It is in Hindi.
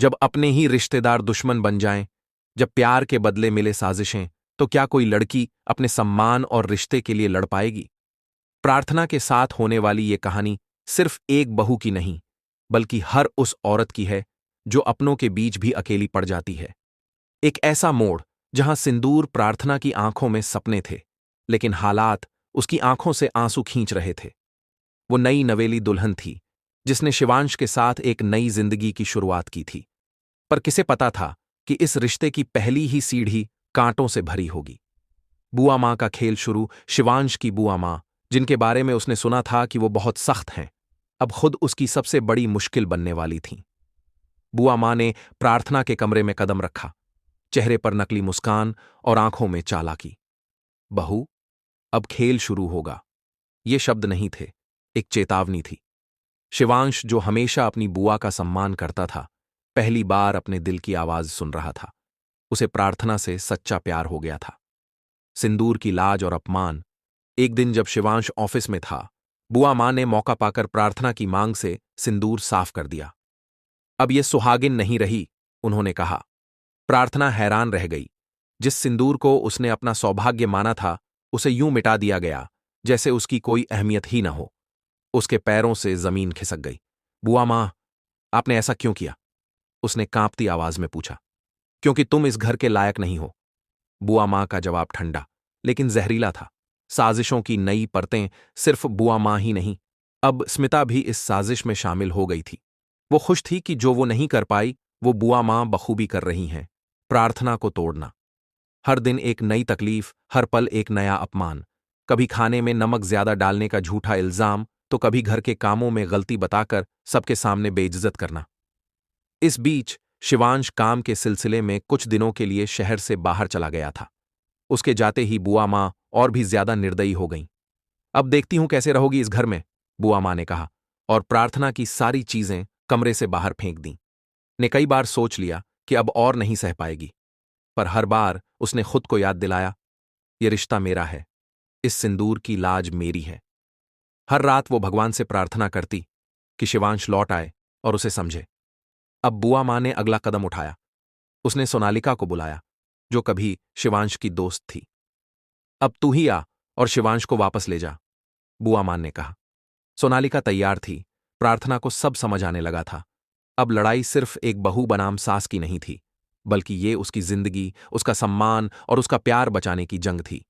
जब अपने ही रिश्तेदार दुश्मन बन जाएं, जब प्यार के बदले मिले साजिशें, तो क्या कोई लड़की अपने सम्मान और रिश्ते के लिए लड़ पाएगी? प्रार्थना के साथ होने वाली ये कहानी सिर्फ एक बहू की नहीं, बल्कि हर उस औरत की है जो अपनों के बीच भी अकेली पड़ जाती है। एक ऐसा मोड़ जहां सिंदूर प्रार्थना की आंखों में सपने थे, लेकिन हालात उसकी आंखों से आंसू खींच रहे थे। वो नई नवेली दुल्हन थी, जिसने शिवांश के साथ एक नई जिंदगी की शुरुआत की थी। पर किसे पता था कि इस रिश्ते की पहली ही सीढ़ी कांटों से भरी होगी। बुआ मां का खेल शुरू शिवांश की बुआ मां, जिनके बारे में उसने सुना था कि वो बहुत सख्त हैं, अब खुद उसकी सबसे बड़ी मुश्किल बनने वाली थीं। बुआ मां ने प्रार्थना के कमरे में कदम रखा, चेहरे पर नकली मुस्कान और आंखों में चालाकी। बहू, अब खेल शुरू होगा। ये शब्द नहीं थे, एक चेतावनी थी। शिवांश, जो हमेशा अपनी बुआ का सम्मान करता था, पहली बार अपने दिल की आवाज सुन रहा था। उसे प्रार्थना से सच्चा प्यार हो गया था। सिंदूर की लाज और अपमान। एक दिन जब शिवांश ऑफिस में था, बुआ मां ने मौका पाकर प्रार्थना की मांग से सिंदूर साफ कर दिया। अब ये सुहागिन नहीं रही, उन्होंने कहा। प्रार्थना हैरान रह गई। जिस सिंदूर को उसने अपना सौभाग्य माना था, उसे यूं मिटा दिया गया जैसे उसकी कोई अहमियत ही न हो। उसके पैरों से जमीन खिसक गई। बुआ मां, आपने ऐसा क्यों किया? उसने कांपती आवाज में पूछा। क्योंकि तुम इस घर के लायक नहीं हो। बुआ मां का जवाब ठंडा लेकिन जहरीला था। साजिशों की नई परतें सिर्फ बुआ मां ही नहीं, अब स्मिता भी इस साजिश में शामिल हो गई थी। वो खुश थी कि जो वो नहीं कर पाई, वो बुआ मां बखूबी कर रही हैं। प्रार्थना को तोड़ना। हर दिन एक नई तकलीफ, हर पल एक नया अपमान। कभी खाने में नमक ज्यादा डालने का झूठा इल्जाम, तो कभी घर के कामों में गलती बताकर सबके सामने बेइज्जत करना। इस बीच शिवांश काम के सिलसिले में कुछ दिनों के लिए शहर से बाहर चला गया था। उसके जाते ही बुआ मां और भी ज्यादा निर्दयी हो गईं। अब देखती हूं कैसे रहोगी इस घर में, बुआ मां ने कहा, और प्रार्थना की सारी चीजें कमरे से बाहर फेंक दी। ने कई बार सोच लिया कि अब और नहीं सह पाएगी, पर हर बार उसने खुद को याद दिलाया, ये रिश्ता मेरा है, इस सिंदूर की लाज मेरी है। हर रात वो भगवान से प्रार्थना करती कि शिवांश लौट आए और उसे समझे। अब बुआ मां ने अगला कदम उठाया। उसने सोनालिका को बुलाया, जो कभी शिवांश की दोस्त थी। अब तू ही आ और शिवांश को वापस ले जा, बुआ मां ने कहा। सोनालिका तैयार थी। प्रार्थना को सब समझ आने लगा था। अब लड़ाई सिर्फ एक बहू बनाम सास की नहीं थी, बल्कि ये उसकी जिंदगी, उसका सम्मान और उसका प्यार बचाने की जंग थी।